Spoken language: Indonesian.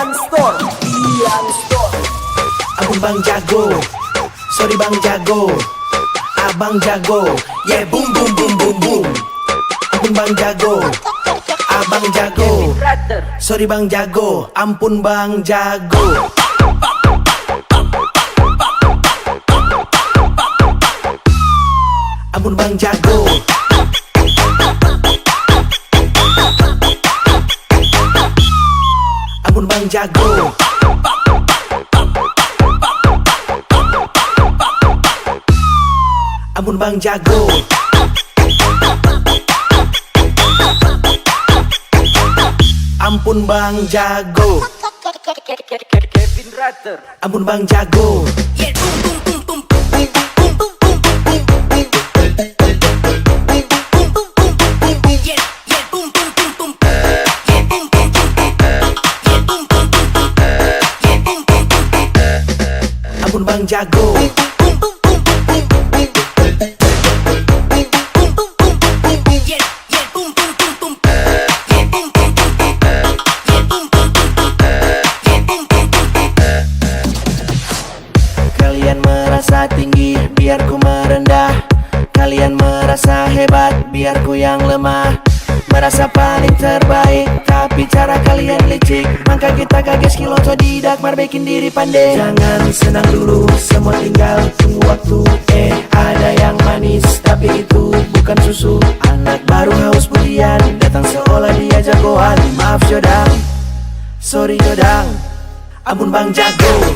Ian Store. Ampun Bang Jago, sorry Bang Jago, Abang Jago, yeah boom boom boom boom boom. Ampun Bang Jago, Abang Jago, sorry Bang Jago, ampun Bang Jago. Ampun Bang Jago, ampun Bang Jago. Ampun Bang Jago, ampun Bang Jago, Kevin Rater. ampun Bang Jago. Ampun Bang Jago, kalian merasa tinggi, biar ku merendah. Kalian merasa hebat, biar ku yang lemah. Merasa paling terbaik, tapi cara kalian licik. Maka kita kaget skill otodidak, marbekin diri pandai. Jangan senang dulu, semua tinggal tunggu waktu. Ada yang manis, tapi itu bukan susu. Anak baru haus pujian, datang seolah dia jagoan. Maaf Jodang, sorry Jodang, ampun Bang Jago.